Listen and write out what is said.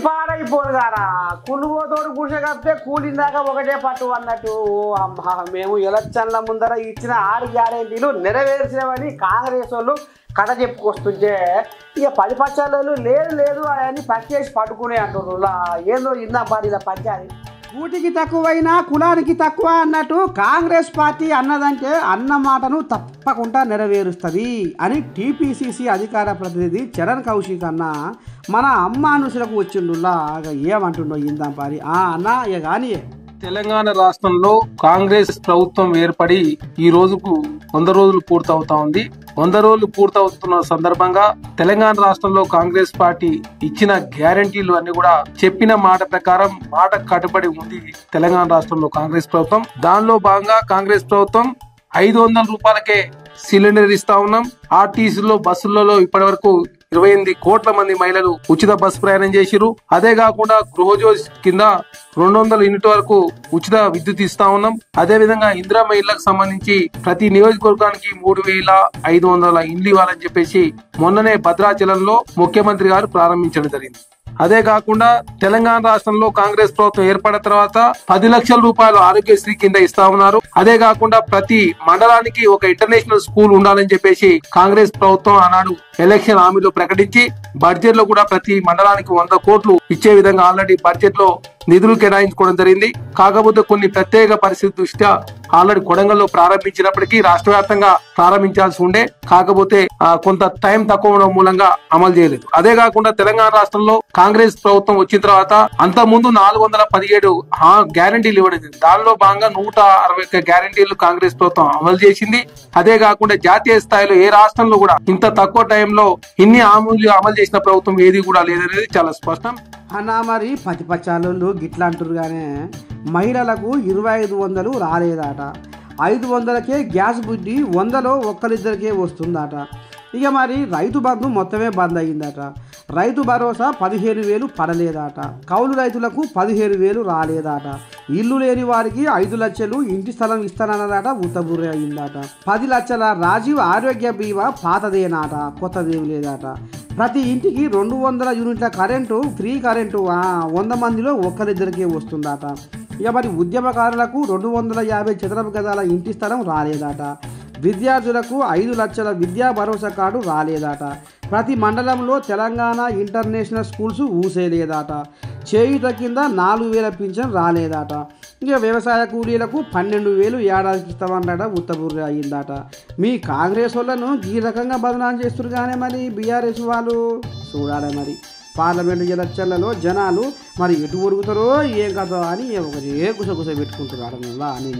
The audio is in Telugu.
పాడైపోరు గారా కుళ్ళుపోతోడు గుడిసె కప్పితే కూలిందాక ఒకటే పట్టు అన్నట్టు. అమ్మా మేము ఎలక్షన్ల ముందర ఇచ్చిన 6 గ్యారెంటీలు నెరవేర్చినవని కాంగ్రెస్ వాళ్ళు కథ చెప్పుకొస్తుంటే ఇక 10 పచ్చాలు లేదు లేదు అని పచ్చేసి పట్టుకునే అంటున్నారు. ఏందో ఇందా పాడి ఇలా పంచాలి. కూటికి తక్కువైనా కులానికి తక్కువ అన్నట్టు కాంగ్రెస్ పార్టీ అన్నదంటే అన్న మాటను తప్పకుండా నెరవేరుస్తుంది అని టీపీసీసీ అధికార ప్రతినిధి చరణ్ కౌశిక్ అన్న మన అమ్మానుషులకు వచ్చిండులా ఏమంటుండో ఇందాం పారి అన్న ఇక కానీ. తెలంగాణ రాష్ట్రంలో కాంగ్రెస్ ప్రభుత్వం ఏర్పడి ఈ రోజుకు 100 రోజులు పూర్తవుతా ఉంది. 100 రోజులు పూర్తవుతున్న సందర్భంగా తెలంగాణ రాష్ట్రంలో కాంగ్రెస్ పార్టీ ఇచ్చిన గ్యారంటీలు అన్ని కూడా చెప్పిన మాట ప్రకారం మాట కట్టుబడి ఉంది తెలంగాణ రాష్ట్రంలో కాంగ్రెస్ ప్రభుత్వం. దానిలో భాగంగా కాంగ్రెస్ ప్రభుత్వం 500 రూపాయలకే సిలిండర్ ఇస్తా ఉన్నాం. ఆర్టీసీలో బస్సులలో ఇప్పటి వరకు 28 కోట్ల మంది మహిళలు ఉచిత బస్సు ప్రయాణం చేసిరు. అదే కాకుండా గృహజ్యోతి కింద 200 యూనిట్ వరకు ఉచిత విద్యుత్ ఇస్తా ఉన్నాం. అదే విధంగా ఇందిరమ్మ ఇళ్లకు సంబంధించి ప్రతి నియోజకవర్గానికి 3500 ఇండ్లు ఇవ్వాలని చెప్పేసి మొన్ననే భద్రాచలంలో ముఖ్యమంత్రి గారు ప్రారంభించడం జరిగింది. అదే కాకుండా తెలంగాణ రాష్ట్రంలో కాంగ్రెస్ ప్రభుత్వం ఏర్పడిన తర్వాత 10 లక్షల రూపాయలు ఆరోగ్యశ్రీ కింద ఇస్తా ఉన్నారు. అదే కాకుండా ప్రతి మండలానికి ఒక ఇంటర్నేషనల్ స్కూల్ ఉండాలని చెప్పేసి కాంగ్రెస్ ప్రభుత్వం ఆనాడు ఎలక్షన్ హామీలో ప్రకటించి బడ్జెట్ లో కూడా ప్రతి మండలానికి 100 కోట్లు ఇచ్చే విధంగా ఆల్రెడీ బడ్జెట్ లో నిధులు కేటాయించుకోవడం జరిగింది. కాకపోతే కొన్ని ప్రత్యేక పరిస్థితి దృష్ట్యా ఆల్రెడీ కొడంగల్లో ప్రారంభించినప్పటికీ రాష్ట్ర వ్యాప్తంగా ప్రారంభించాల్సి ఉండే, కాకపోతే కొంత టైం తక్కువ ఉండడం మూలంగా అమలు చేయలేదు. అదే కాకుండా తెలంగాణ రాష్ట్రంలో కాంగ్రెస్ ప్రభుత్వం వచ్చిన తర్వాత అంత ముందు 417 గ్యారంటీలు ఇవ్వడం, దానిలో భాగంగా 161 గ్యారంటీలు కాంగ్రెస్ ప్రభుత్వం అమలు చేసింది. అదే కాకుండా జాతీయ స్థాయిలో ఏ రాష్ట్రంలో కూడా ఇంత తక్కువ టైంలో ఇన్ని హామీలు అమలు చేసిన ప్రభుత్వం ఏది కూడా లేదనేది చాలా స్పష్టం. అన్నా మరి 10 పచ్చాలు గిట్లా అంటారు కానీ మహిళలకు 2500 రాలేదట. 500కే గ్యాస్ బుద్ధి 100లో ఒక్కరిద్దరికే వస్తుందట. ఇక మరి రైతు బంధు మొత్తమే బంద్ అయ్యిందట. రైతు భరోసా 15,000 పడలేదట. కౌలు రైతులకు 15,000 రాలేదట. ఇల్లు లేని వారికి 5 లక్షలు ఇంటి స్థలం ఇస్తానన్నదట, ఉత్తబుర్రి అయిందట. 10 లక్షల రాజీవ్ ఆరోగ్య బీమా పాతదేనాట, కొత్తదేం లేదట. ప్రతి ఇంటికి 200 యూనిట్ల కరెంటు ఫ్రీ కరెంటు 100 మందిలో ఒక్కరిద్దరికే వస్తుందట. ఇక మరి ఉద్యమకారులకు 250 చదరపు గజాల ఇంటి స్థలం రాలేదట. విద్యార్థులకు 5 లక్షల విద్యా భరోసా కార్డు రాలేదట. ప్రతి మండలంలో తెలంగాణ ఇంటర్నేషనల్ స్కూల్స్ ఊసేలేదట. చేయుత కింద 4,000 పింఛన్ రాలేదట. ఇక వ్యవసాయ కూలీలకు 12,000 ఏడాదికి ఇస్తామన్నట, ఉత్తబుర్రి అయ్యిందట. మీ కాంగ్రెస్ వాళ్ళను ఈ రకంగా బదనాం చేస్తున్నారు కానీ మరి బీఆర్ఎస్ వాళ్ళు చూడాలి. మరి పార్లమెంటు ఎలక్షన్లలో జనాలు మరి ఎటు ఒరుగుతారో ఏం కదో అని ఒకటే గుసగుస పెట్టుకుంటున్నారు అని